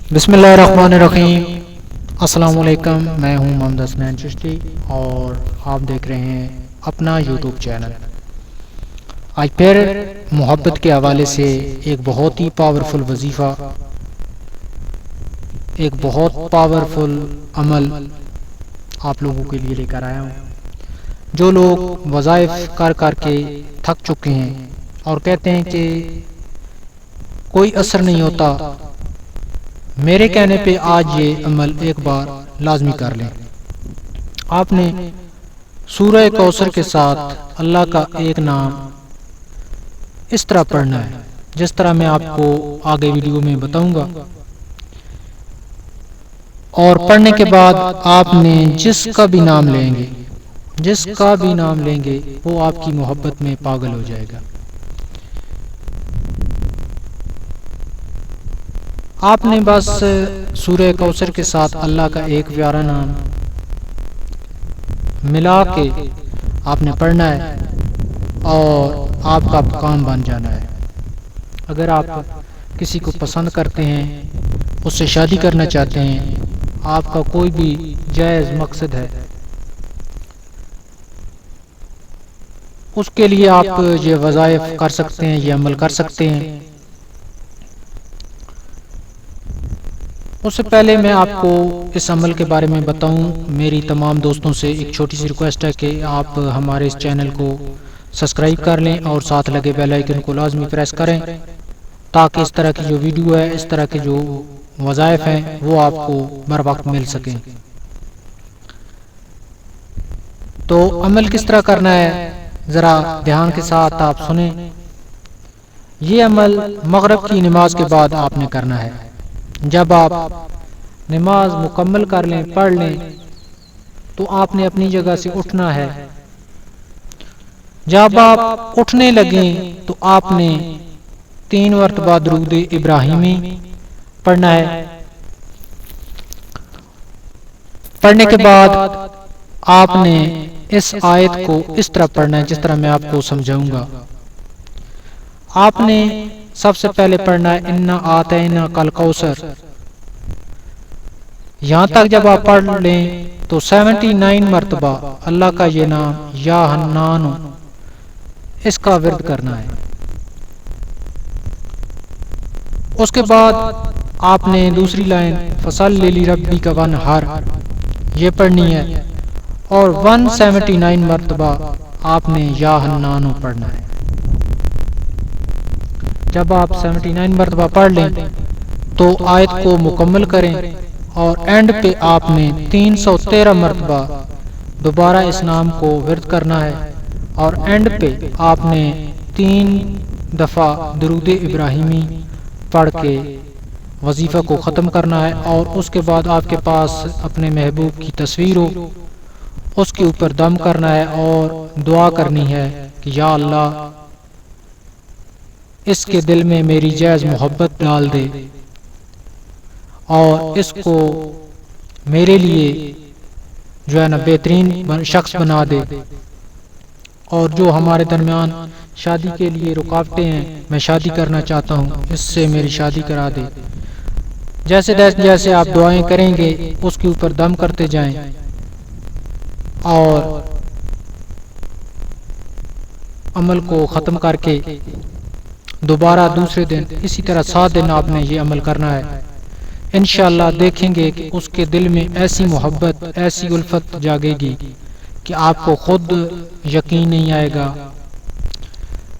بسم اللہ الرحمن الرحیم۔ السلام علیکم، میں ہوں محمد حسنین چشتی اور آپ دیکھ رہے ہیں اپنا یوٹیوب چینل۔ آج پھر محبت کے حوالے سے ایک بہت ہی پاورفل وظیفہ، ایک بہت پاورفل عمل آپ لوگوں کے لیے لے کر آیا ہوں۔ جو لوگ وظائف کر کے تھک چکے ہیں اور کہتے ہیں کہ کوئی اثر نہیں ہوتا، میرے کہنے پہ آج یہ عمل ایک بار لازمی کر لیں۔ آپ نے سورہ کوثر کے ساتھ اللہ کا ایک نام اس طرح پڑھنا ہے جس طرح میں آپ کو آگے ویڈیو میں بتاؤں گا، اور پڑھنے کے بعد آپ نے جس کا بھی نام لیں گے وہ آپ کی محبت میں پاگل ہو جائے گا۔ آپ نے بس سورہ کوثر کے ساتھ اللہ کا ایک پیارا نام ملا کے آپ نے پڑھنا ہے اور آپ کا کام بن جانا ہے۔ اگر آپ کسی کو پسند کرتے ہیں، اس سے شادی کرنا چاہتے ہیں، آپ کا کوئی بھی جائز مقصد ہے، اس کے لیے آپ یہ وظائف کر سکتے ہیں، یہ عمل کر سکتے ہیں۔ اس سے پہلے میں آپ کو اس عمل کے بارے میں بتاؤں، میری تمام دوستوں سے ایک چھوٹی سی ریکویسٹ ہے کہ آپ ہمارے اس چینل کو سبسکرائب کر لیں اور ساتھ لگے بیل آئیکن کو لازمی پریس کریں تاکہ اس طرح کی جو ویڈیو ہے، اس طرح کے جو وظائف ہیں وہ آپ کو بر وقت مل سکیں۔ تو عمل کس طرح کرنا ہے ذرا دھیان کے ساتھ آپ سنیں۔ یہ عمل مغرب کی نماز کے بعد آپ نے کرنا ہے۔ جب آپ نماز مکمل کر لیں، پڑھ لیں، تو آپ نے اپنی جگہ سے اٹھنا ہے۔ جب آپ اٹھنے لگیں تو آپ نے 3 مرتبہ درود ابراہیمی پڑھنا ہے۔ پڑھنے کے بعد آپ نے اس آیت کو اس طرح پڑھنا ہے جس طرح میں آپ کو سمجھاؤں گا۔ آپ نے سب سے پہلے پڑھنا ہے انا آتینا کل کوثر۔ یہاں تک جب آپ پڑھ لیں تو 79 مرتبہ اللہ کا یہ نام یا حنان اس کا ورد کرنا ہے۔ اس کے بعد آپ نے دوسری لائن فصلی لربک وانحر یہ پڑھنی ہے اور 179 مرتبہ آپ نے یا حنان پڑھنا ہے۔ جب آپ 79 مرتبہ پڑھ لیں تو آیت کو مکمل کریں اور اینڈ پہ آپ نے 313 مرتبہ دوبارہ اس نام کو ورد کرنا ہے اور اینڈ پہ آپ نے 3 دفعہ درود ابراہیمی پڑھ کے وظیفہ کو ختم کرنا ہے، اور اس کے بعد آپ کے پاس اپنے محبوب کی تصویر ہو، اس کے اوپر دم کرنا ہے اور دعا کرنی ہے کہ یا اللہ اس کے دل میں میری جائز محبت ڈال دے اور اس کو میرے لیے جو ہے نا بہترین شخص بنا دے، اور جو ہمارے درمیان شادی کے لیے رکاوٹیں ہیں، میں شادی کرنا چاہتا ہوں، اس سے میری شادی کرا دے۔ جیسے جیسے آپ دعائیں کریں گے اس کے اوپر دم کرتے جائیں اور عمل کو ختم کر کے دوبارہ دوسرے دن اسی طرح 7 دن آپ نے یہ عمل کرنا ہے۔ انشاءاللہ دیکھیں گے کہ اس کے دل میں ایسی محبت، ایسی الفت جاگے گی کہ آپ کو خود یقین نہیں آئے گا۔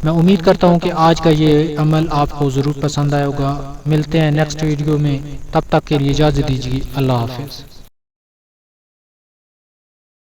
میں امید کرتا ہوں کہ آج کا یہ عمل آپ کو ضرور پسند آئے ہوگا۔ ملتے ہیں نیکسٹ ویڈیو میں، تب تک کے لیے اجازت دیجیے۔ اللہ حافظ۔